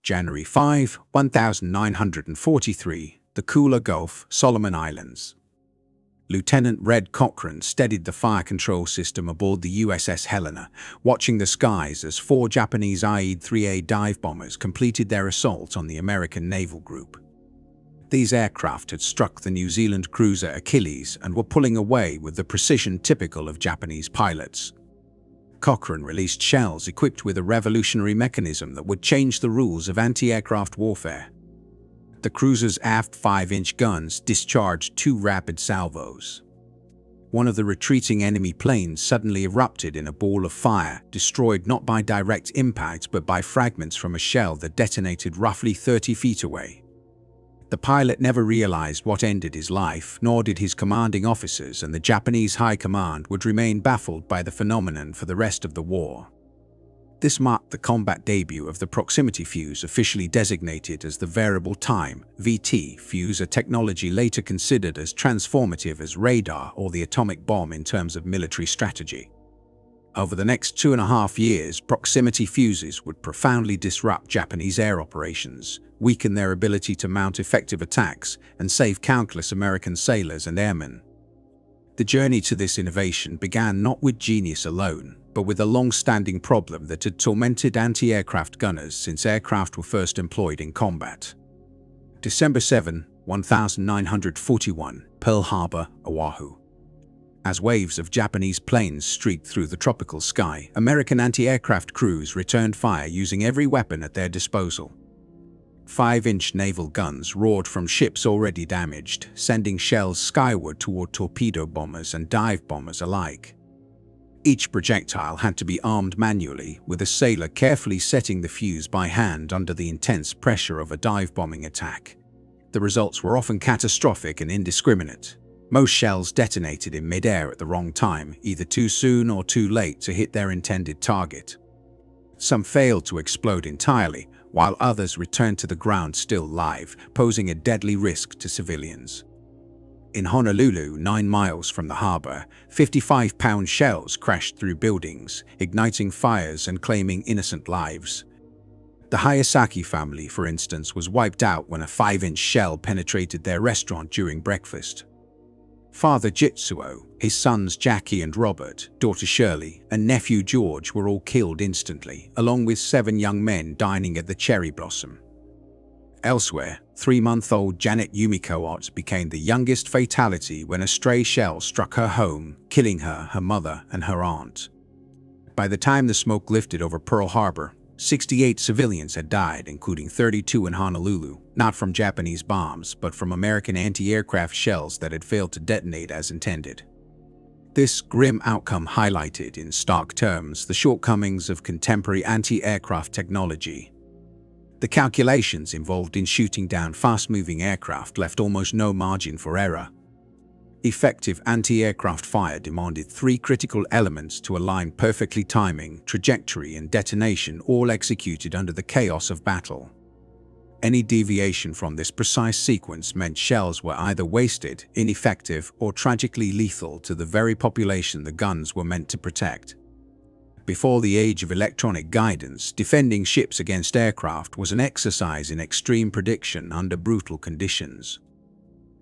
January 5, 1943, the Kula Gulf, Solomon Islands. Lieutenant Red Cochran steadied the fire control system aboard the USS Helena, watching the skies as 4 Japanese IE-3A dive bombers completed their assault on the American naval group. These aircraft had struck the New Zealand cruiser Achilles and were pulling away with the precision typical of Japanese pilots. Cochrane released shells equipped with a revolutionary mechanism that would change the rules of anti-aircraft warfare. The cruiser's aft 5-inch guns discharged 2 rapid salvos. One of the retreating enemy planes suddenly erupted in a ball of fire, destroyed not by direct impact but by fragments from a shell that detonated roughly 30 feet away. The pilot never realized what ended his life, nor did his commanding officers, and the Japanese High Command would remain baffled by the phenomenon for the rest of the war. This marked the combat debut of the proximity fuse, officially designated as the variable time (VT) fuse, a technology later considered as transformative as radar or the atomic bomb in terms of military strategy. Over the next 2.5 years, proximity fuses would profoundly disrupt Japanese air operations, weaken their ability to mount effective attacks, and save countless American sailors and airmen. The journey to this innovation began not with genius alone, but with a long-standing problem that had tormented anti-aircraft gunners since aircraft were first employed in combat. December 7, 1941, Pearl Harbor, Oahu. As waves of Japanese planes streaked through the tropical sky, American anti-aircraft crews returned fire using every weapon at their disposal. 5-inch naval guns roared from ships already damaged, sending shells skyward toward torpedo bombers and dive bombers alike. Each projectile had to be armed manually, with a sailor carefully setting the fuse by hand under the intense pressure of a dive-bombing attack. The results were often catastrophic and indiscriminate. Most shells detonated in mid-air at the wrong time, either too soon or too late to hit their intended target. Some failed to explode entirely, while others returned to the ground still live, posing a deadly risk to civilians. In Honolulu, 9 miles from the harbor, 55-pound shells crashed through buildings, igniting fires and claiming innocent lives. The Hayasaki family, for instance, was wiped out when a 5-inch shell penetrated their restaurant during breakfast. Father Jitsuo, his sons Jackie and Robert, daughter Shirley, and nephew George were all killed instantly, along with 7 young men dining at the Cherry Blossom. Elsewhere, 3-month-old Janet Yumiko Ott became the youngest fatality when a stray shell struck her home, killing her, her mother, and her aunt. By the time the smoke lifted over Pearl Harbor, 68 civilians had died, including 32 in Honolulu, not from Japanese bombs, but from American anti-aircraft shells that had failed to detonate as intended. This grim outcome highlighted in stark terms the shortcomings of contemporary anti-aircraft technology. The calculations involved in shooting down fast-moving aircraft left almost no margin for error. Effective anti-aircraft fire demanded 3 critical elements to align perfectly: timing, trajectory, and detonation, all executed under the chaos of battle. Any deviation from this precise sequence meant shells were either wasted, ineffective, or tragically lethal to the very population the guns were meant to protect. Before the age of electronic guidance, defending ships against aircraft was an exercise in extreme prediction under brutal conditions.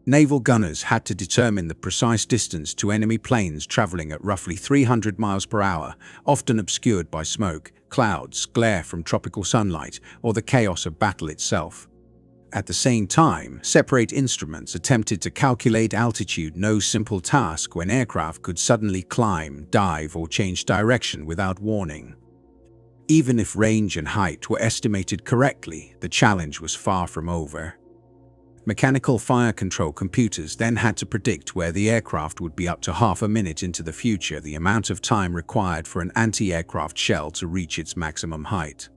Naval gunners had to determine the precise distance to enemy planes traveling at roughly 300 miles per hour, often obscured by smoke, clouds, glare from tropical sunlight, or the chaos of battle itself. At the same time, separate instruments attempted to calculate altitude, no simple task when aircraft could suddenly climb, dive, or change direction without warning. Even if range and height were estimated correctly, the challenge was far from over. Mechanical fire control computers then had to predict where the aircraft would be up to half a minute into the future, the amount of time required for an anti-aircraft shell to reach its maximum height.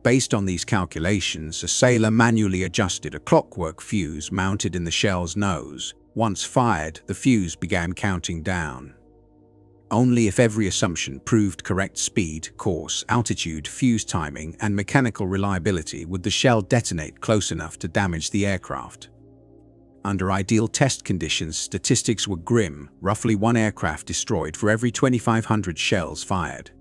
Based on these calculations, a sailor manually adjusted a clockwork fuse mounted in the shell's nose. Once fired, the fuse began counting down. Only if every assumption proved correct — speed, course, altitude, fuse timing, and mechanical reliability — would the shell detonate close enough to damage the aircraft. Under ideal test conditions, statistics were grim: roughly 1 aircraft destroyed for every 2,500 shells fired.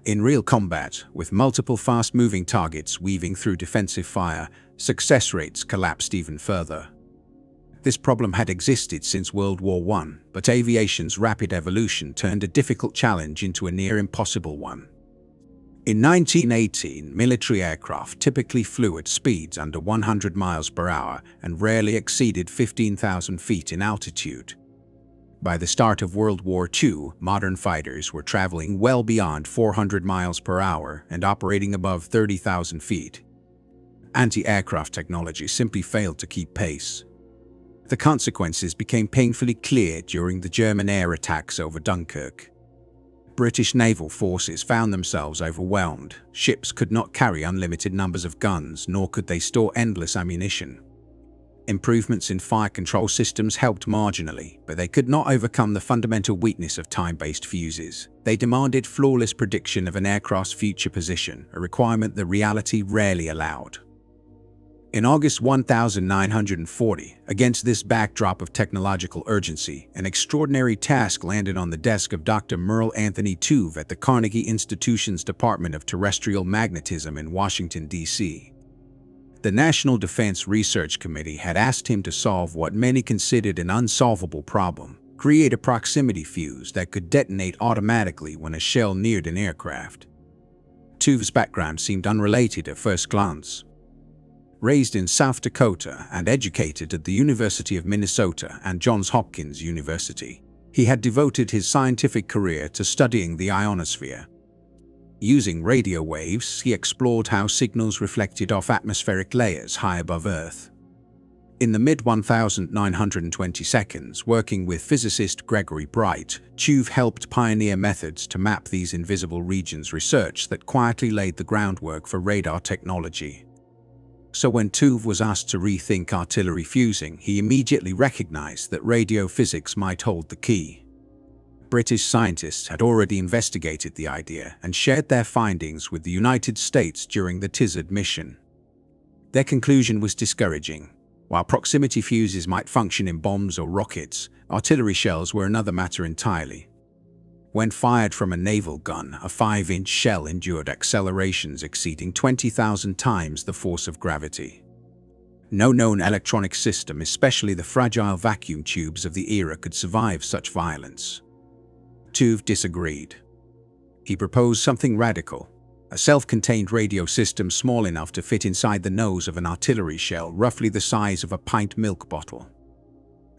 In real combat, with multiple fast-moving targets weaving through defensive fire, success rates collapsed even further. This problem had existed since World War I, but aviation's rapid evolution turned a difficult challenge into a near-impossible one. In 1918, military aircraft typically flew at speeds under 100 miles per hour and rarely exceeded 15,000 feet in altitude. By the start of World War II, modern fighters were traveling well beyond 400 miles per hour and operating above 30,000 feet. Anti-aircraft technology simply failed to keep pace. The consequences became painfully clear during the German air attacks over Dunkirk. British naval forces found themselves overwhelmed. Ships could not carry unlimited numbers of guns, nor could they store endless ammunition. Improvements in fire control systems helped marginally, but they could not overcome the fundamental weakness of time-based fuses. They demanded flawless prediction of an aircraft's future position, a requirement that reality rarely allowed. In August 1940, against this backdrop of technological urgency, an extraordinary task landed on the desk of Dr. Merle Anthony Tuve at the Carnegie Institution's Department of Terrestrial Magnetism in Washington, D.C. The National Defense Research Committee had asked him to solve what many considered an unsolvable problem: create a proximity fuse that could detonate automatically when a shell neared an aircraft. Tuve's background seemed unrelated at first glance. Raised in South Dakota and educated at the University of Minnesota and Johns Hopkins University, he had devoted his scientific career to studying the ionosphere. Using radio waves, he explored how signals reflected off atmospheric layers high above Earth. In the mid-1920s, working with physicist Gregory Bright, Tuve helped pioneer methods to map these invisible regions, research that quietly laid the groundwork for radar technology. So when Tuve was asked to rethink artillery fusing, he immediately recognized that radio physics might hold the key. British scientists had already investigated the idea and shared their findings with the United States during the TISAD mission. Their conclusion was discouraging. While proximity fuses might function in bombs or rockets, artillery shells were another matter entirely. When fired from a naval gun, a 5-inch shell endured accelerations exceeding 20,000 times the force of gravity. No known electronic system, especially the fragile vacuum tubes of the era, could survive such violence. Tuve disagreed. He proposed something radical: a self-contained radio system small enough to fit inside the nose of an artillery shell, roughly the size of a pint milk bottle.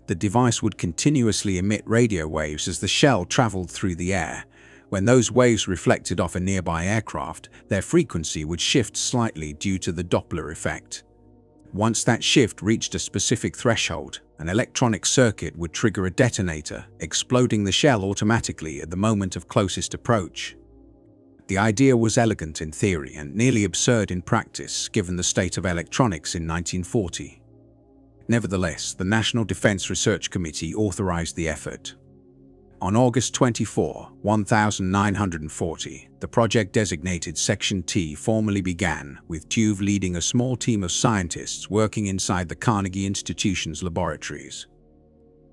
The device would continuously emit radio waves as the shell traveled through the air. When those waves reflected off a nearby aircraft, their frequency would shift slightly due to the Doppler effect. Once that shift reached a specific threshold, an electronic circuit would trigger a detonator, exploding the shell automatically at the moment of closest approach. The idea was elegant in theory and nearly absurd in practice, given the state of electronics in 1940. Nevertheless, the National Defense Research Committee authorized the effort. On August 24, 1940, the project designated Section T formally began, with Tuve leading a small team of scientists working inside the Carnegie Institution's laboratories.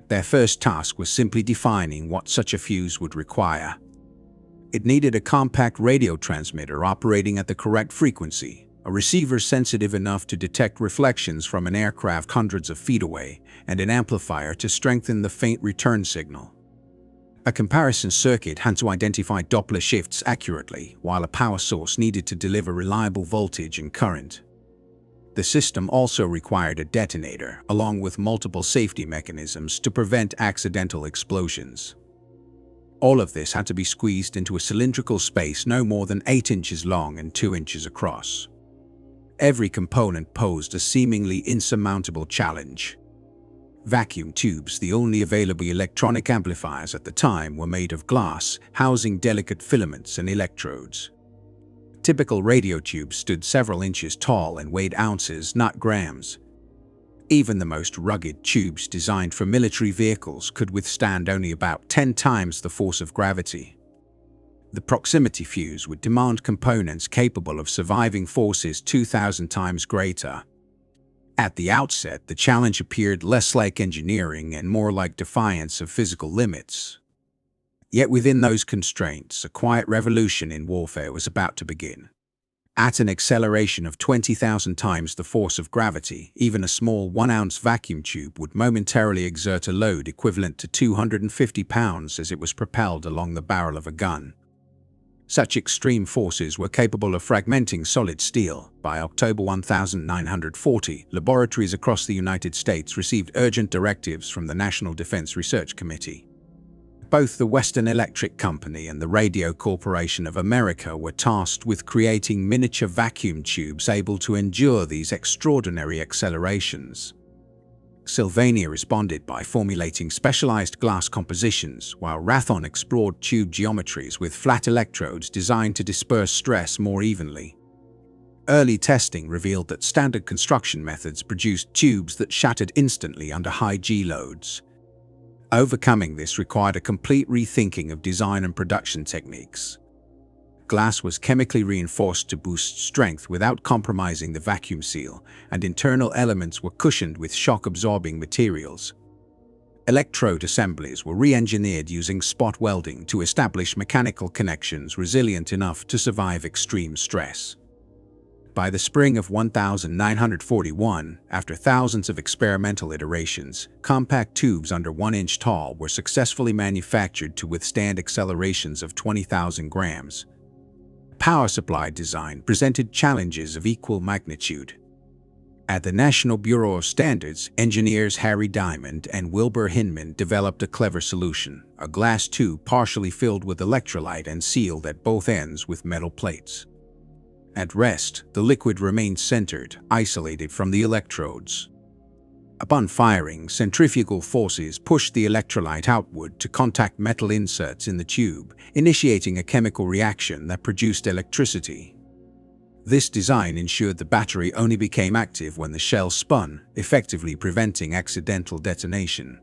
Their first task was simply defining what such a fuse would require. It needed a compact radio transmitter operating at the correct frequency, a receiver sensitive enough to detect reflections from an aircraft hundreds of feet away, and an amplifier to strengthen the faint return signal. A comparison circuit had to identify Doppler shifts accurately, while a power source needed to deliver reliable voltage and current. The system also required a detonator, along with multiple safety mechanisms to prevent accidental explosions. All of this had to be squeezed into a cylindrical space no more than 8 inches long and 2 inches across. Every component posed a seemingly insurmountable challenge. Vacuum tubes, the only available electronic amplifiers at the time, were made of glass, housing delicate filaments and electrodes. Typical radio tubes stood several inches tall and weighed ounces, not grams. Even the most rugged tubes designed for military vehicles could withstand only about 10 times the force of gravity. The proximity fuse would demand components capable of surviving forces 2,000 times greater. At the outset, the challenge appeared less like engineering and more like defiance of physical limits. Yet within those constraints, a quiet revolution in warfare was about to begin. At an acceleration of 20,000 times the force of gravity, even a small 1-ounce vacuum tube would momentarily exert a load equivalent to 250 pounds as it was propelled along the barrel of a gun. Such extreme forces were capable of fragmenting solid steel. By October 1940, laboratories across the United States received urgent directives from the National Defense Research Committee. Both the Western Electric Company and the Radio Corporation of America were tasked with creating miniature vacuum tubes able to endure these extraordinary accelerations. Sylvania responded by formulating specialized glass compositions, while Raytheon explored tube geometries with flat electrodes designed to disperse stress more evenly. Early testing revealed that standard construction methods produced tubes that shattered instantly under high G loads. Overcoming this required a complete rethinking of design and production techniques. Glass was chemically reinforced to boost strength without compromising the vacuum seal, and internal elements were cushioned with shock-absorbing materials. Electrode assemblies were re-engineered using spot welding to establish mechanical connections resilient enough to survive extreme stress. By the spring of 1941, after thousands of experimental iterations, compact tubes under 1 inch tall were successfully manufactured to withstand accelerations of 20,000 grams. Power supply design presented challenges of equal magnitude. At the National Bureau of Standards, engineers Harry Diamond and Wilbur Hinman developed a clever solution: a glass tube partially filled with electrolyte and sealed at both ends with metal plates. At rest, the liquid remained centered, isolated from the electrodes. Upon firing, centrifugal forces pushed the electrolyte outward to contact metal inserts in the tube, initiating a chemical reaction that produced electricity. This design ensured the battery only became active when the shell spun, effectively preventing accidental detonation.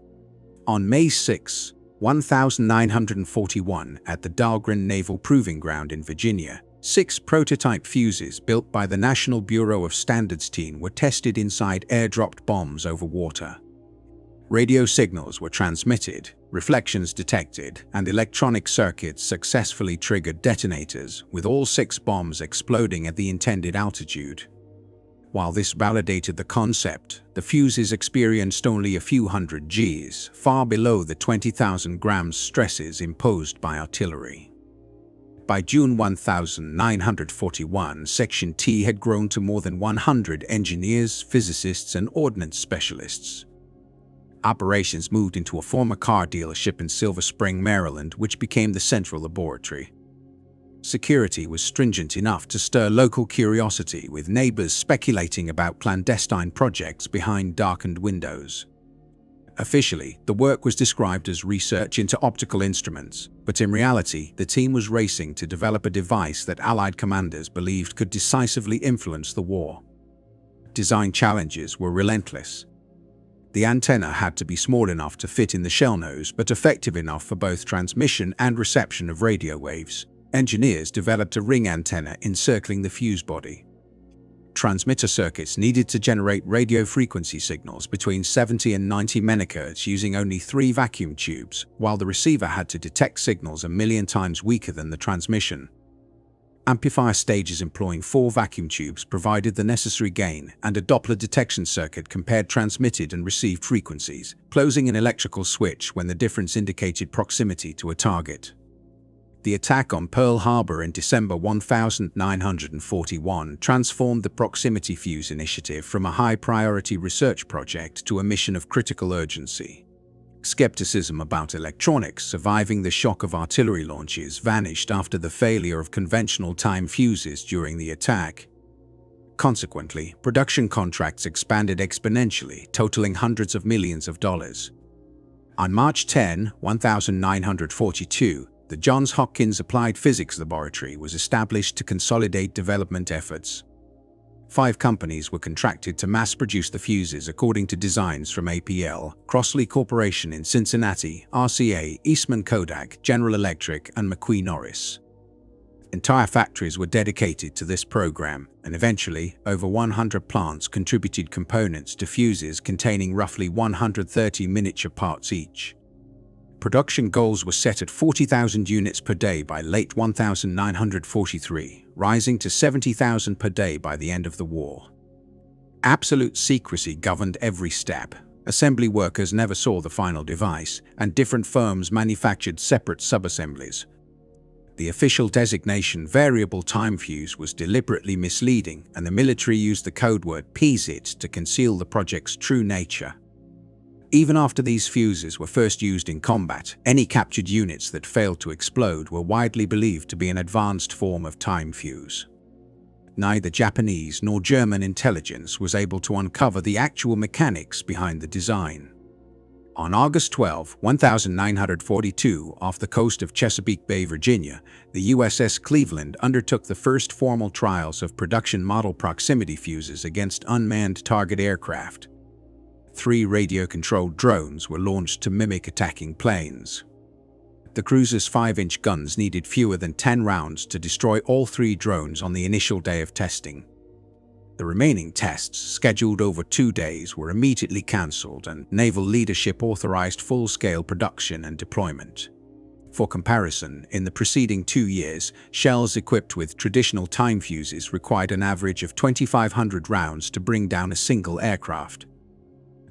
On May 6, 1941, at the Dahlgren Naval Proving Ground in Virginia, 6 prototype fuses built by the National Bureau of Standards team were tested inside air-dropped bombs over water. Radio signals were transmitted, reflections detected, and electronic circuits successfully triggered detonators, with all 6 bombs exploding at the intended altitude. While this validated the concept, the fuses experienced only a few hundred Gs, far below the 20,000 grams stresses imposed by artillery. By June 1941, Section T had grown to more than 100 engineers, physicists, and ordnance specialists. Operations moved into a former car dealership in Silver Spring, Maryland, which became the central laboratory. Security was stringent enough to stir local curiosity, with neighbors speculating about clandestine projects behind darkened windows. Officially, the work was described as research into optical instruments, but in reality, the team was racing to develop a device that Allied commanders believed could decisively influence the war. Design challenges were relentless. The antenna had to be small enough to fit in the shell nose, but effective enough for both transmission and reception of radio waves. Engineers developed a ring antenna encircling the fuse body. Transmitter circuits needed to generate radio frequency signals between 70 and 90 MHz using only 3 vacuum tubes, while the receiver had to detect signals a million times weaker than the transmission. Amplifier stages employing 4 vacuum tubes provided the necessary gain, and a Doppler detection circuit compared transmitted and received frequencies, closing an electrical switch when the difference indicated proximity to a target. The attack on Pearl Harbor in December 1941 transformed the Proximity Fuse initiative from a high-priority research project to a mission of critical urgency. Skepticism about electronics surviving the shock of artillery launches vanished after the failure of conventional time fuses during the attack. Consequently, production contracts expanded exponentially, totaling hundreds of millions of dollars. On March 10, 1942, the Johns Hopkins Applied Physics Laboratory was established to consolidate development efforts. 5 companies were contracted to mass-produce the fuses according to designs from APL, Crossley Corporation in Cincinnati, RCA, Eastman Kodak, General Electric, and McQueen Norris. Entire factories were dedicated to this program, and eventually, over 100 plants contributed components to fuses containing roughly 130 miniature parts each. production goals were set at 40,000 units per day by late 1943, rising to 70,000 per day by the end of the war. Absolute secrecy governed every step. Assembly workers never saw the final device, and different firms manufactured separate subassemblies. The official designation variable time fuse was deliberately misleading, and the military used the code word physicist to conceal the project's true nature. Even after these fuses were first used in combat, any captured units that failed to explode were widely believed to be an advanced form of time fuse. Neither Japanese nor German intelligence was able to uncover the actual mechanics behind the design. On August 12, 1942, off the coast of Chesapeake Bay, Virginia, the USS Cleveland undertook the first formal trials of production model proximity fuses against unmanned target aircraft. 3 radio-controlled drones were launched to mimic attacking planes. The cruiser's 5-inch guns needed fewer than 10 rounds to destroy all 3 drones on the initial day of testing. The remaining tests, scheduled over 2 days, were immediately cancelled, and naval leadership authorized full-scale production and deployment. For comparison, in the preceding 2 years, shells equipped with traditional time fuses required an average of 2,500 rounds to bring down a single aircraft.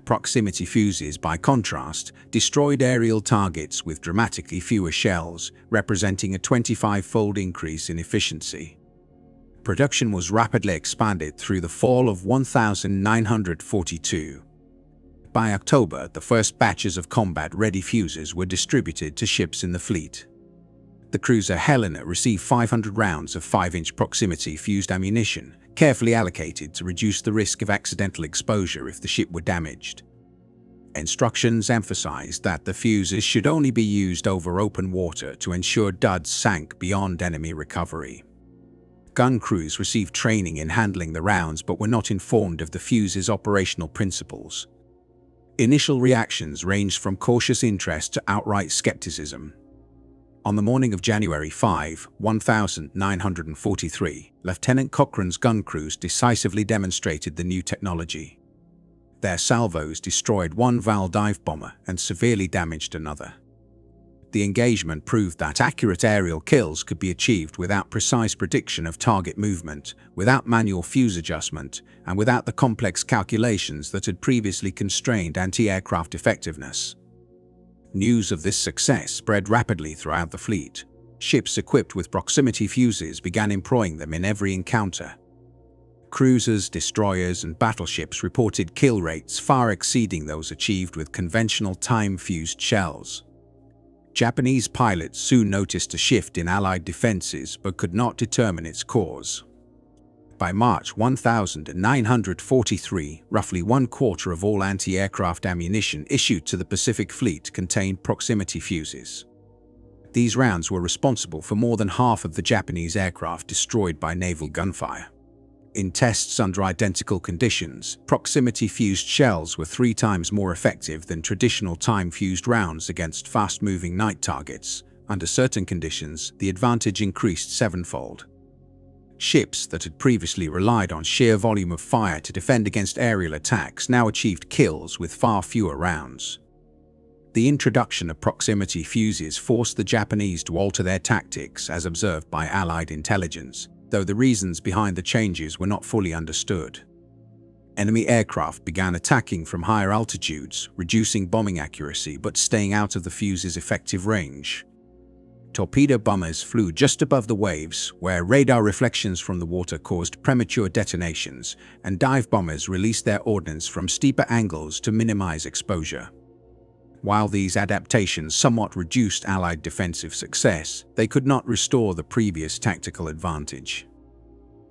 Proximity fuses, by contrast, destroyed aerial targets with dramatically fewer shells, representing a 25-fold increase in efficiency. Production was rapidly expanded through the fall of 1942. By October, the first batches of combat-ready fuses were distributed to ships in the fleet. The cruiser Helena received 500 rounds of 5-inch proximity fused ammunition, carefully allocated to reduce the risk of accidental exposure if the ship were damaged. Instructions emphasized that the fuses should only be used over open water to ensure duds sank beyond enemy recovery. Gun crews received training in handling the rounds but were not informed of the fuse's operational principles. Initial reactions ranged from cautious interest to outright skepticism. On the morning of January 5, 1943, Lieutenant Cochrane's gun crews decisively demonstrated the new technology. Their salvos destroyed 1 Val dive bomber and severely damaged another. The engagement proved that accurate aerial kills could be achieved without precise prediction of target movement, without manual fuse adjustment, and without the complex calculations that had previously constrained anti-aircraft effectiveness. News of this success spread rapidly throughout the fleet. Ships equipped with proximity fuses began employing them in every encounter. Cruisers, destroyers, and battleships reported kill rates far exceeding those achieved with conventional time-fused shells. Japanese pilots soon noticed a shift in Allied defenses but could not determine its cause. By March 1943, roughly 1/4 of all anti-aircraft ammunition issued to the Pacific Fleet contained proximity fuses. These rounds were responsible for more than half of the Japanese aircraft destroyed by naval gunfire. In tests under identical conditions, proximity-fused shells were 3 times more effective than traditional time-fused rounds against fast-moving night targets. Under certain conditions, the advantage increased 7-fold. Ships that had previously relied on sheer volume of fire to defend against aerial attacks now achieved kills with far fewer rounds. The introduction of proximity fuses forced the Japanese to alter their tactics as observed by Allied intelligence, though the reasons behind the changes were not fully understood. Enemy aircraft began attacking from higher altitudes, reducing bombing accuracy but staying out of the fuse's effective range. Torpedo bombers flew just above the waves, where radar reflections from the water caused premature detonations, and dive bombers released their ordnance from steeper angles to minimize exposure. While these adaptations somewhat reduced Allied defensive success, they could not restore the previous tactical advantage.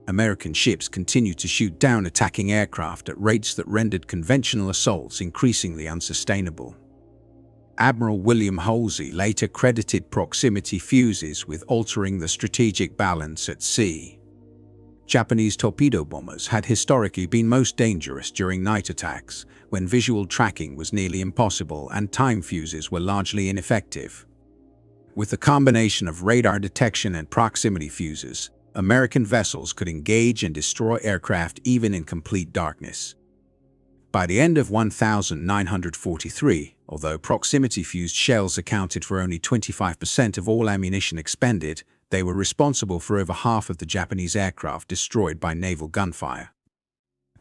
American ships continued to shoot down attacking aircraft at rates that rendered conventional assaults increasingly unsustainable. Admiral William Halsey later credited proximity fuses with altering the strategic balance at sea. Japanese torpedo bombers had historically been most dangerous during night attacks, when visual tracking was nearly impossible and time fuses were largely ineffective. With the combination of radar detection and proximity fuses, American vessels could engage and destroy aircraft even in complete darkness. By the end of 1943, although proximity-fused shells accounted for only 25% of all ammunition expended, they were responsible for over half of the Japanese aircraft destroyed by naval gunfire.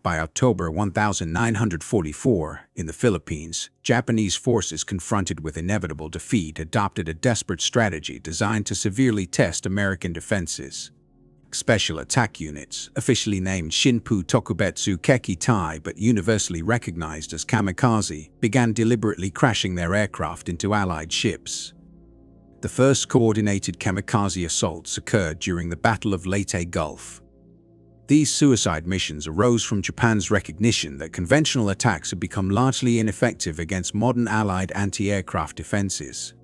By October 1944, in the Philippines, Japanese forces confronted with inevitable defeat adopted a desperate strategy designed to severely test American defenses. Special attack units, officially named Shinpu Tokubetsu Kekitai but universally recognized as kamikaze, began deliberately crashing their aircraft into Allied ships. The first coordinated kamikaze assaults occurred during the Battle of Leyte Gulf. These suicide missions arose from Japan's recognition that conventional attacks had become largely ineffective against modern Allied anti-aircraft defenses.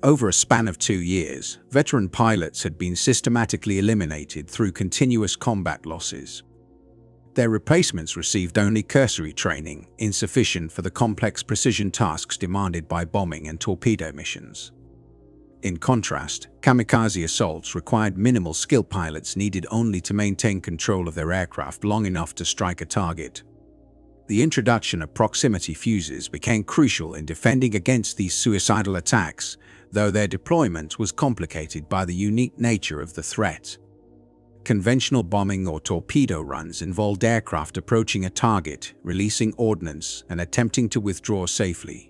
Over a span of 2 years, veteran pilots had been systematically eliminated through continuous combat losses. Their replacements received only cursory training, insufficient for the complex precision tasks demanded by bombing and torpedo missions. In contrast, kamikaze assaults required minimal skill. Pilots needed only to maintain control of their aircraft long enough to strike a target. The introduction of proximity fuses became crucial in defending against these suicidal attacks, though their deployment was complicated by the unique nature of the threat. Conventional bombing or torpedo runs involved aircraft approaching a target, releasing ordnance, and attempting to withdraw safely.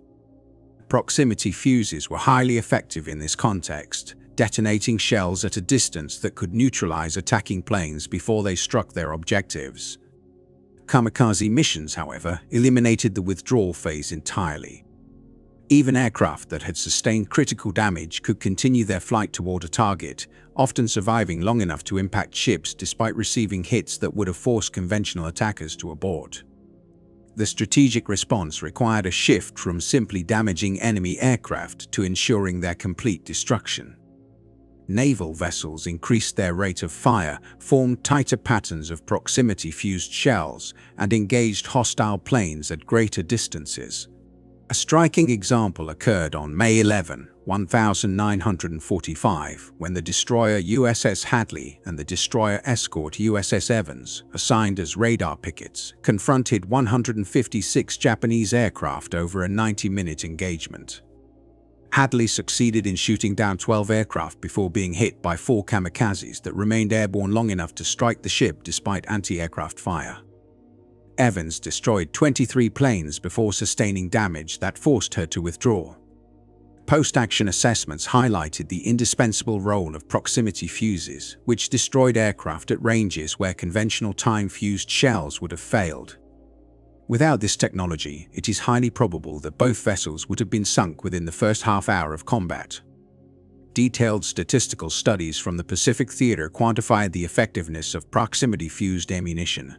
Proximity fuses were highly effective in this context, detonating shells at a distance that could neutralize attacking planes before they struck their objectives. Kamikaze missions, however, eliminated the withdrawal phase entirely. Even aircraft that had sustained critical damage could continue their flight toward a target, often surviving long enough to impact ships despite receiving hits that would have forced conventional attackers to abort. The strategic response required a shift from simply damaging enemy aircraft to ensuring their complete destruction. Naval vessels increased their rate of fire, formed tighter patterns of proximity-fused shells, and engaged hostile planes at greater distances. A striking example occurred on May 11, 1945, when the destroyer USS Hadley and the destroyer escort USS Evans, assigned as radar pickets, confronted 156 Japanese aircraft over a 90-minute engagement. Hadley succeeded in shooting down 12 aircraft before being hit by 4 kamikazes that remained airborne long enough to strike the ship despite anti-aircraft fire. Evans destroyed 23 planes before sustaining damage that forced her to withdraw. Post-action assessments highlighted the indispensable role of proximity fuses, which destroyed aircraft at ranges where conventional time-fused shells would have failed. Without this technology, it is highly probable that both vessels would have been sunk within the first half hour of combat. Detailed statistical studies from the Pacific Theater quantified the effectiveness of proximity-fused ammunition.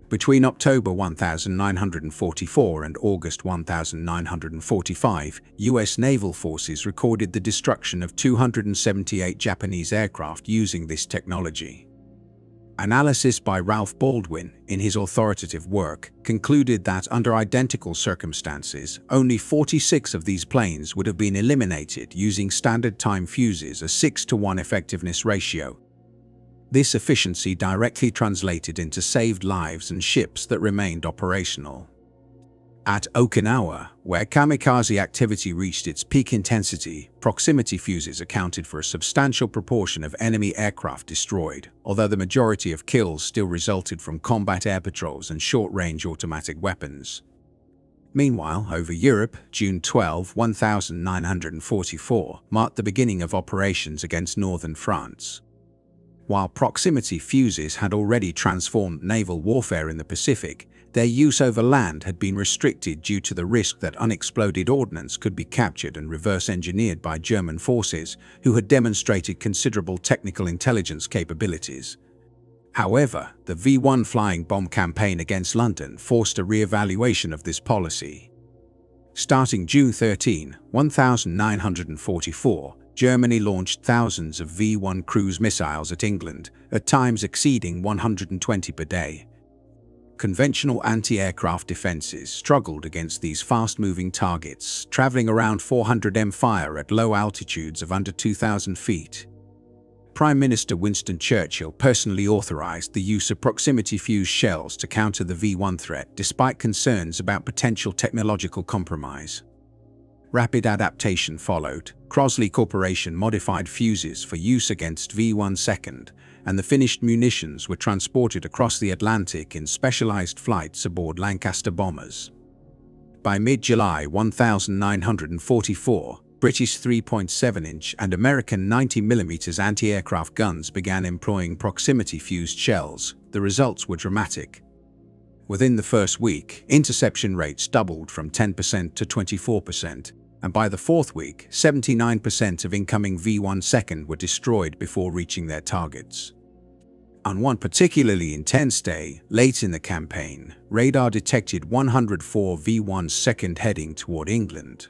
Between October 1944 and August 1945, U.S. naval forces recorded the destruction of 278 Japanese aircraft using this technology. Analysis by Ralph Baldwin, in his authoritative work, concluded that under identical circumstances, only 46 of these planes would have been eliminated using standard time fuses, a 6-to-1 effectiveness ratio. This efficiency directly translated into saved lives and ships that remained operational. At Okinawa, where kamikaze activity reached its peak intensity, proximity fuses accounted for a substantial proportion of enemy aircraft destroyed, although the majority of kills still resulted from combat air patrols and short-range automatic weapons. Meanwhile, over Europe, June 12, 1944, marked the beginning of operations against northern France. While proximity fuses had already transformed naval warfare in the Pacific, their use over land had been restricted due to the risk that unexploded ordnance could be captured and reverse-engineered by German forces, who had demonstrated considerable technical intelligence capabilities. However, the V-1 flying bomb campaign against London forced a re-evaluation of this policy. Starting June 13, 1944, Germany launched thousands of V-1 cruise missiles at England, at times exceeding 120 per day. Conventional anti-aircraft defenses struggled against these fast-moving targets, traveling around 400 m fire at low altitudes of under 2,000 feet. Prime Minister Winston Churchill personally authorized the use of proximity-fused shells to counter the V1 threat despite concerns about potential technological compromise. Rapid adaptation followed. Crosley Corporation modified fuses for use against V1 second, and the finished munitions were transported across the Atlantic in specialized flights aboard Lancaster bombers. By mid-July 1944, British 3.7-inch and American 90mm anti-aircraft guns began employing proximity-fused shells. The results were dramatic. Within the first week, interception rates doubled from 10% to 24%, and by the fourth week, 79% of incoming V1 second were destroyed before reaching their targets. On one particularly intense day, late in the campaign, radar detected 104 V1 second heading toward England.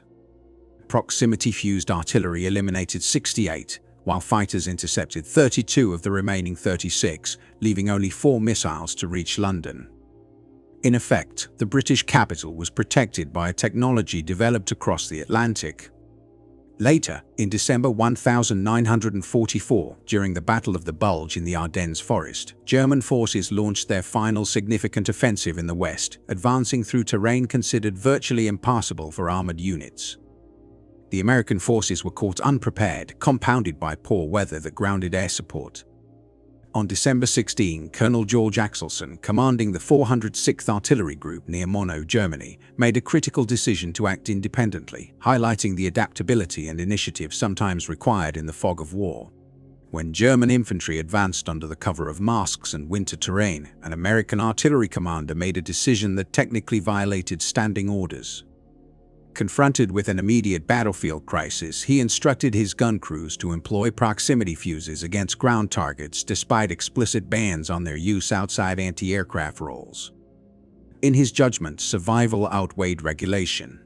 Proximity-fused artillery eliminated 68, while fighters intercepted 32 of the remaining 36, leaving only 4 missiles to reach London. In effect, the British capital was protected by a technology developed across the Atlantic. Later, in December 1944, during the Battle of the Bulge in the Ardennes Forest, German forces launched their final significant offensive in the west, advancing through terrain considered virtually impassable for armored units. The American forces were caught unprepared, compounded by poor weather that grounded air support. On December 16, Colonel George Axelson, commanding the 406th Artillery Group near Mono, Germany, made a critical decision to act independently, highlighting the adaptability and initiative sometimes required in the fog of war. When German infantry advanced under the cover of masks and winter terrain, an American artillery commander made a decision that technically violated standing orders. Confronted with an immediate battlefield crisis, he instructed his gun crews to employ proximity fuses against ground targets despite explicit bans on their use outside anti-aircraft roles. In his judgment, survival outweighed regulation.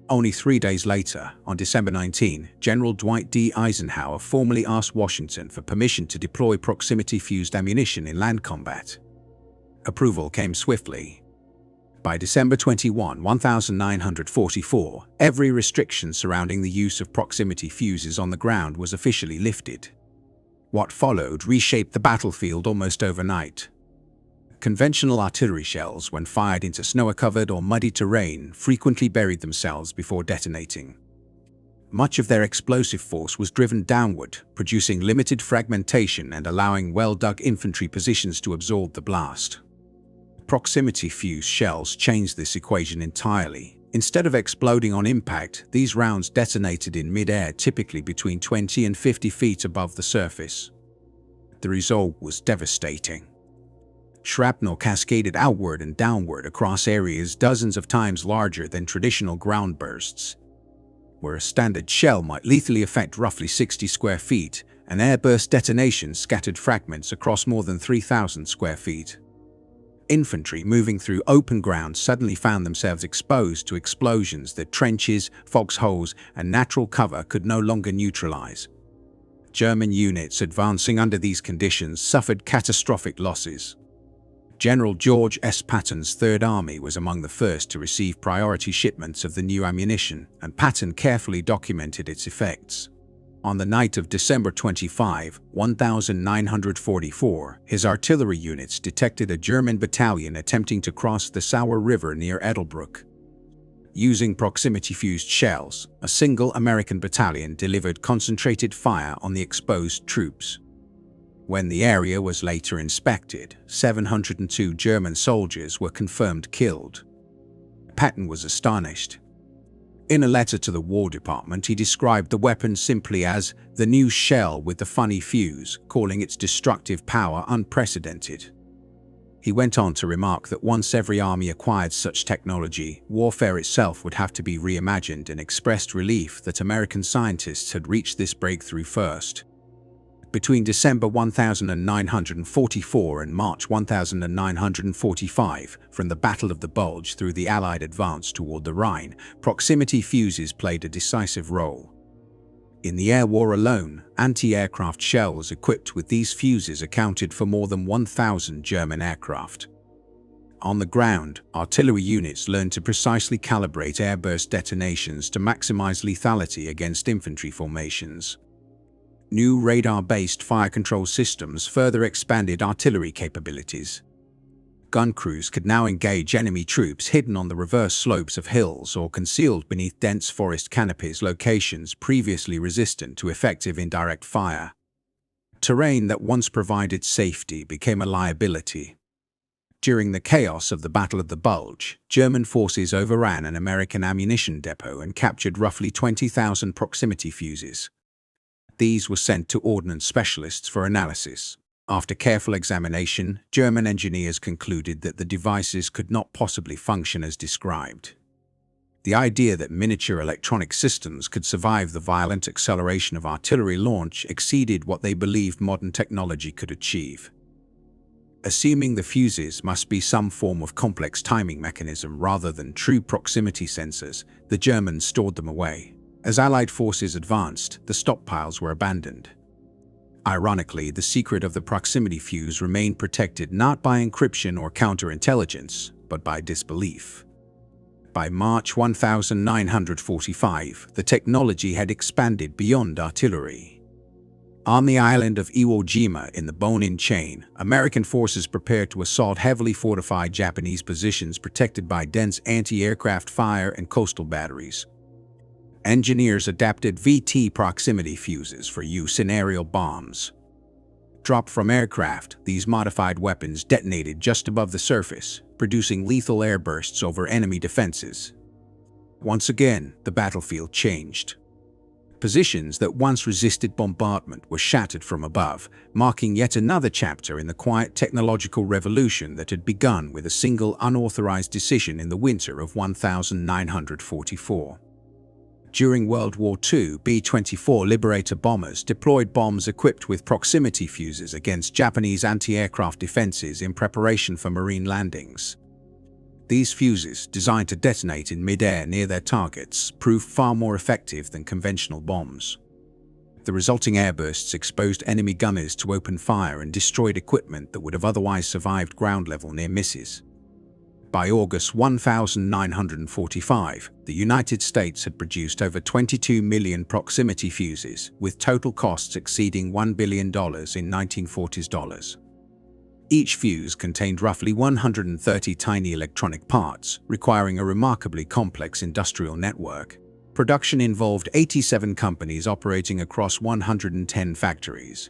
Only 3 days later, on December 19, General Dwight D. Eisenhower formally asked Washington for permission to deploy proximity-fused ammunition in land combat. Approval came swiftly. By December 21, 1944, every restriction surrounding the use of proximity fuses on the ground was officially lifted. What followed reshaped the battlefield almost overnight. Conventional artillery shells, when fired into snow-covered or muddy terrain, frequently buried themselves before detonating. Much of their explosive force was driven downward, producing limited fragmentation and allowing well-dug infantry positions to absorb the blast. Proximity-fused shells changed this equation entirely. Instead of exploding on impact, these rounds detonated in mid-air, typically between 20 and 50 feet above the surface. The result was devastating. Shrapnel cascaded outward and downward across areas dozens of times larger than traditional ground bursts. Where a standard shell might lethally affect roughly 60 square feet, an airburst detonation scattered fragments across more than 3,000 square feet. Infantry moving through open ground suddenly found themselves exposed to explosions that trenches, foxholes, and natural cover could no longer neutralize. German units advancing under these conditions suffered catastrophic losses. General George S. Patton's Third Army was among the first to receive priority shipments of the new ammunition, and Patton carefully documented its effects. On the night of December 25, 1944, his artillery units detected a German battalion attempting to cross the Sauer River near Edelbruck. Using proximity-fused shells, a single American battalion delivered concentrated fire on the exposed troops. When the area was later inspected, 702 German soldiers were confirmed killed. Patton was astonished. In a letter to the War Department, he described the weapon simply as the new shell with the funny fuse, calling its destructive power unprecedented. He went on to remark that once every army acquired such technology, warfare itself would have to be reimagined, and expressed relief that American scientists had reached this breakthrough first. Between December 1944 and March 1945, from the Battle of the Bulge through the Allied advance toward the Rhine, proximity fuses played a decisive role. In the air war alone, anti-aircraft shells equipped with these fuses accounted for more than 1,000 German aircraft. On the ground, artillery units learned to precisely calibrate airburst detonations to maximize lethality against infantry formations. New radar-based fire control systems further expanded artillery capabilities. Gun crews could now engage enemy troops hidden on the reverse slopes of hills or concealed beneath dense forest canopies, locations previously resistant to effective indirect fire. Terrain that once provided safety became a liability. During the chaos of the Battle of the Bulge, German forces overran an American ammunition depot and captured roughly 20,000 proximity fuses. These were sent to ordnance specialists for analysis. After careful examination, German engineers concluded that the devices could not possibly function as described. The idea that miniature electronic systems could survive the violent acceleration of artillery launch exceeded what they believed modern technology could achieve. Assuming the fuses must be some form of complex timing mechanism rather than true proximity sensors, the Germans stored them away. As Allied forces advanced, the stockpiles were abandoned. Ironically, the secret of the proximity fuse remained protected not by encryption or counterintelligence, but by disbelief. By March 1945, the technology had expanded beyond artillery. On the island of Iwo Jima in the Bone-in Chain, American forces prepared to assault heavily fortified Japanese positions protected by dense anti-aircraft fire and coastal batteries. Engineers adapted VT proximity fuses for use in aerial bombs. Dropped from aircraft, these modified weapons detonated just above the surface, producing lethal airbursts over enemy defenses. Once again, the battlefield changed. Positions that once resisted bombardment were shattered from above, marking yet another chapter in the quiet technological revolution that had begun with a single unauthorized decision in the winter of 1944. During World War II, B-24 Liberator bombers deployed bombs equipped with proximity fuses against Japanese anti-aircraft defenses in preparation for marine landings. These fuses, designed to detonate in mid-air near their targets, proved far more effective than conventional bombs. The resulting airbursts exposed enemy gunners to open fire and destroyed equipment that would have otherwise survived ground-level near misses. By August 1945, the United States had produced over 22 million proximity fuses, with total costs exceeding $1 billion in 1940s dollars. Each fuse contained roughly 130 tiny electronic parts, requiring a remarkably complex industrial network. Production involved 87 companies operating across 110 factories.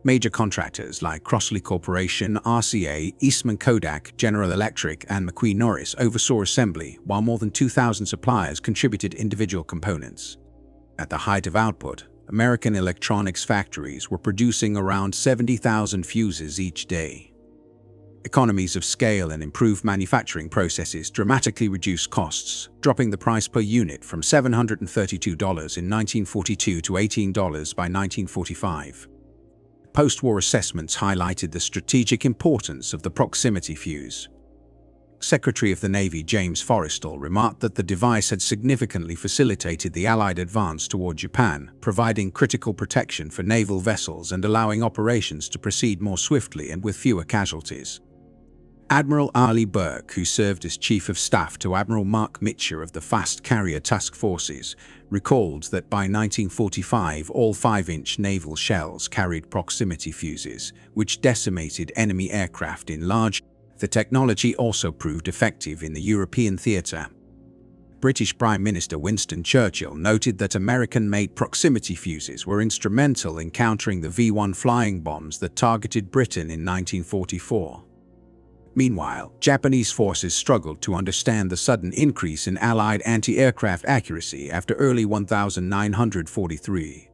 Major contractors like Crossley Corporation, RCA, Eastman Kodak, General Electric, and McQueen Norris oversaw assembly, while more than 2,000 suppliers contributed individual components. At the height of output, American electronics factories were producing around 70,000 fuses each day. Economies of scale and improved manufacturing processes dramatically reduced costs, dropping the price per unit from $732 in 1942 to $18 by 1945. Post-war assessments highlighted the strategic importance of the proximity fuse. Secretary of the Navy James Forrestal remarked that the device had significantly facilitated the Allied advance toward Japan, providing critical protection for naval vessels and allowing operations to proceed more swiftly and with fewer casualties. Admiral Arleigh Burke, who served as Chief of Staff to Admiral Mark Mitcher of the Fast Carrier Task Forces, recalled that by 1945 all 5-inch naval shells carried proximity fuses, which decimated enemy aircraft in large. The technology also proved effective in the European theatre. British Prime Minister Winston Churchill noted that American-made proximity fuses were instrumental in countering the V-1 flying bombs that targeted Britain in 1944. Meanwhile, Japanese forces struggled to understand the sudden increase in Allied anti-aircraft accuracy after early 1943.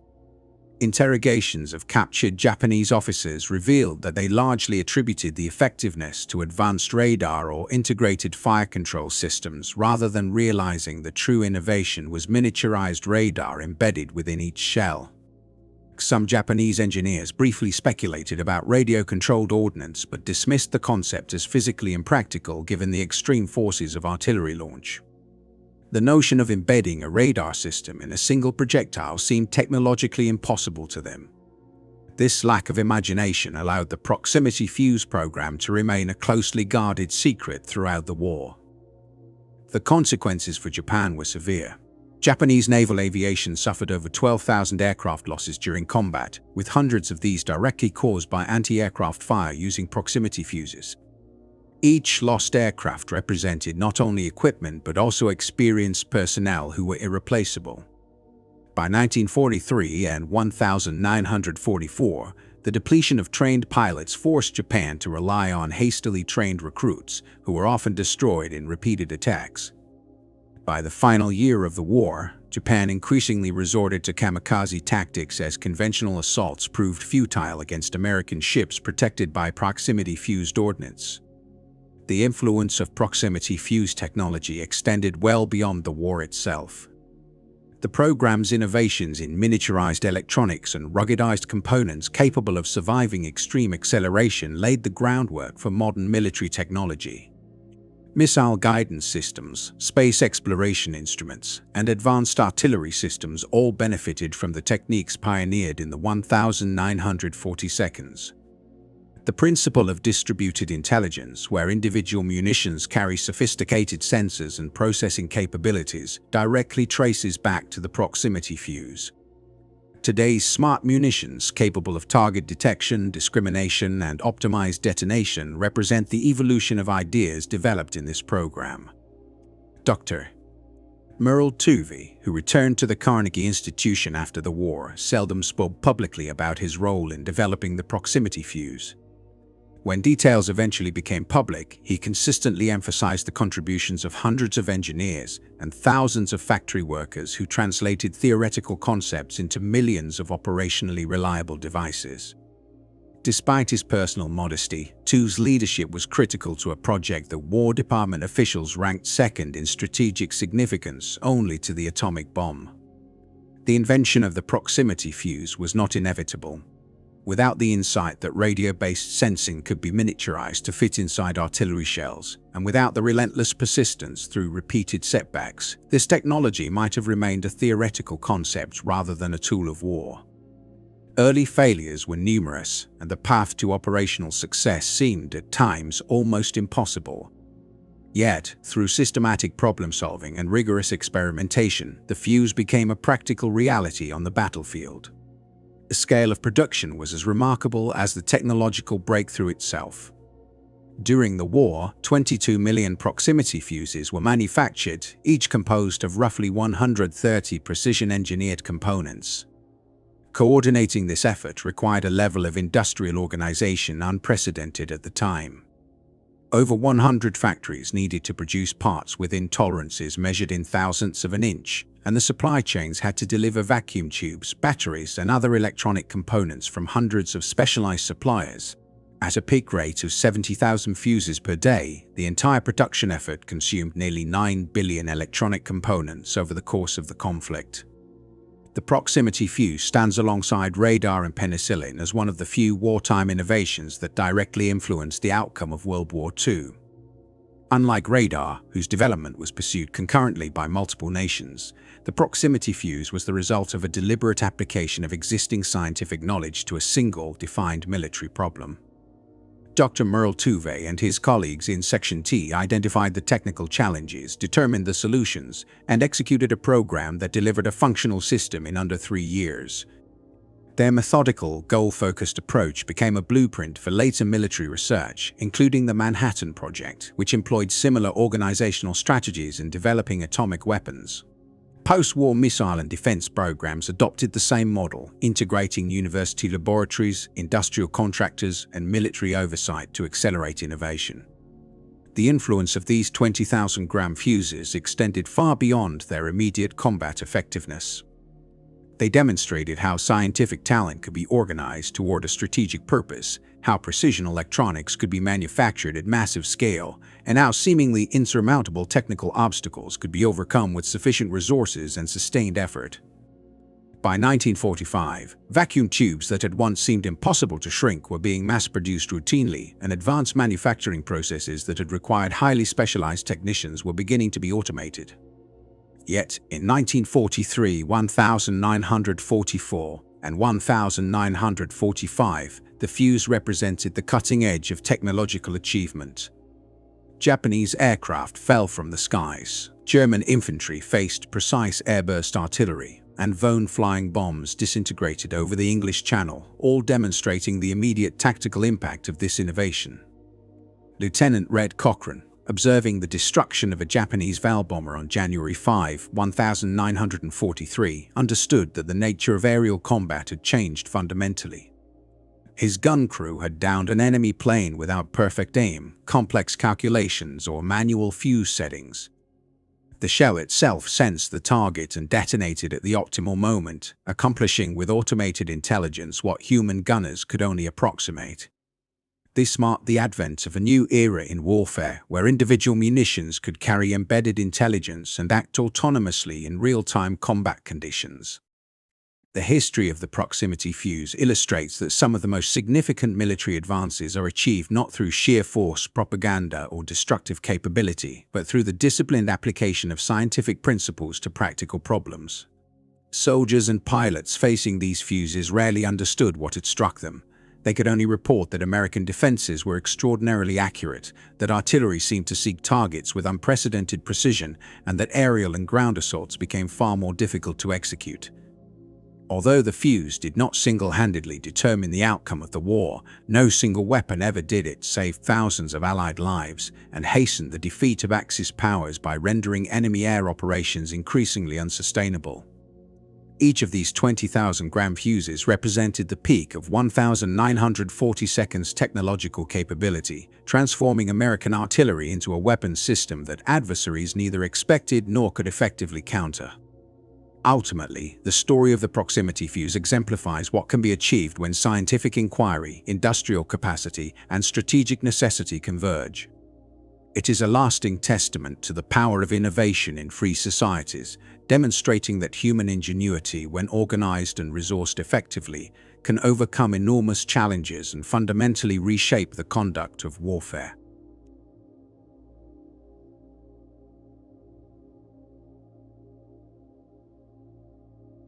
Interrogations of captured Japanese officers revealed that they largely attributed the effectiveness to advanced radar or integrated fire control systems rather than realizing the true innovation was miniaturized radar embedded within each shell. Some Japanese engineers briefly speculated about radio-controlled ordnance but dismissed the concept as physically impractical given the extreme forces of artillery launch. The notion of embedding a radar system in a single projectile seemed technologically impossible to them. This lack of imagination allowed the proximity fuse program to remain a closely guarded secret throughout the war. The consequences for Japan were severe. Japanese naval aviation suffered over 12,000 aircraft losses during combat, with hundreds of these directly caused by anti-aircraft fire using proximity fuses. Each lost aircraft represented not only equipment but also experienced personnel who were irreplaceable. By 1943 and 1944, the depletion of trained pilots forced Japan to rely on hastily trained recruits, who were often destroyed in repeated attacks. By the final year of the war, Japan increasingly resorted to kamikaze tactics as conventional assaults proved futile against American ships protected by proximity-fused ordnance. The influence of proximity fuse technology extended well beyond the war itself. The program's innovations in miniaturized electronics and ruggedized components capable of surviving extreme acceleration laid the groundwork for modern military technology. Missile guidance systems, space exploration instruments, and advanced artillery systems all benefited from the techniques pioneered in the 1942. The principle of distributed intelligence, where individual munitions carry sophisticated sensors and processing capabilities, directly traces back to the proximity fuse. Today's smart munitions, capable of target detection, discrimination, and optimized detonation, represent the evolution of ideas developed in this program. Dr. Merle Tuvey, who returned to the Carnegie Institution after the war, seldom spoke publicly about his role in developing the proximity fuse. When details eventually became public, he consistently emphasized the contributions of hundreds of engineers and thousands of factory workers who translated theoretical concepts into millions of operationally reliable devices. Despite his personal modesty, Tuvey's leadership was critical to a project that War Department officials ranked second in strategic significance only to the atomic bomb. The invention of the proximity fuse was not inevitable. Without the insight that radio-based sensing could be miniaturized to fit inside artillery shells, and without the relentless persistence through repeated setbacks, this technology might have remained a theoretical concept rather than a tool of war. Early failures were numerous, and the path to operational success seemed at times almost impossible. Yet, through systematic problem-solving and rigorous experimentation, the fuse became a practical reality on the battlefield. The scale of production was as remarkable as the technological breakthrough itself. During the war, 22 million proximity fuses were manufactured, each composed of roughly 130 precision-engineered components. Coordinating this effort required a level of industrial organization unprecedented at the time. Over 100 factories needed to produce parts within tolerances measured in thousandths of an inch, and the supply chains had to deliver vacuum tubes, batteries, and other electronic components from hundreds of specialized suppliers. At a peak rate of 70,000 fuses per day, the entire production effort consumed nearly 9 billion electronic components over the course of the conflict. The proximity fuse stands alongside radar and penicillin as one of the few wartime innovations that directly influenced the outcome of World War II. Unlike radar, whose development was pursued concurrently by multiple nations, the proximity fuse was the result of a deliberate application of existing scientific knowledge to a single, defined military problem. Dr. Merle Tuvey and his colleagues in Section T identified the technical challenges, determined the solutions, and executed a program that delivered a functional system in under 3 years. Their methodical, goal-focused approach became a blueprint for later military research, including the Manhattan Project, which employed similar organizational strategies in developing atomic weapons. Post-war missile and defense programs adopted the same model, integrating university laboratories, industrial contractors, and military oversight to accelerate innovation. The influence of these 20,000-gram fuses extended far beyond their immediate combat effectiveness. They demonstrated how scientific talent could be organized toward a strategic purpose, how precision electronics could be manufactured at massive scale, and how seemingly insurmountable technical obstacles could be overcome with sufficient resources and sustained effort. By 1945, vacuum tubes that had once seemed impossible to shrink were being mass-produced routinely, and advanced manufacturing processes that had required highly specialized technicians were beginning to be automated. Yet, in 1943, 1944, and 1945, the fuse represented the cutting edge of technological achievement. Japanese aircraft fell from the skies. German infantry faced precise airburst artillery, and Von flying bombs disintegrated over the English Channel, all demonstrating the immediate tactical impact of this innovation. Lieutenant Red Cochrane, observing the destruction of a Japanese Val bomber on January 5, 1943, understood that the nature of aerial combat had changed fundamentally. His gun crew had downed an enemy plane without perfect aim, complex calculations, or manual fuse settings. The shell itself sensed the target and detonated at the optimal moment, accomplishing with automated intelligence what human gunners could only approximate. This marked the advent of a new era in warfare, where individual munitions could carry embedded intelligence and act autonomously in real-time combat conditions. The history of the proximity fuse illustrates that some of the most significant military advances are achieved not through sheer force, propaganda, or destructive capability, but through the disciplined application of scientific principles to practical problems. Soldiers and pilots facing these fuses rarely understood what had struck them. They could only report that American defenses were extraordinarily accurate, that artillery seemed to seek targets with unprecedented precision, and that aerial and ground assaults became far more difficult to execute. Although the fuse did not single-handedly determine the outcome of the war, no single weapon ever did. It saved thousands of Allied lives and hastened the defeat of Axis powers by rendering enemy air operations increasingly unsustainable. Each of these 20,000-gram fuses represented the peak of 1,940 seconds technological capability, transforming American artillery into a weapons system that adversaries neither expected nor could effectively counter. Ultimately, the story of the proximity fuse exemplifies what can be achieved when scientific inquiry, industrial capacity, and strategic necessity converge. It is a lasting testament to the power of innovation in free societies, demonstrating that human ingenuity, when organized and resourced effectively, can overcome enormous challenges and fundamentally reshape the conduct of warfare.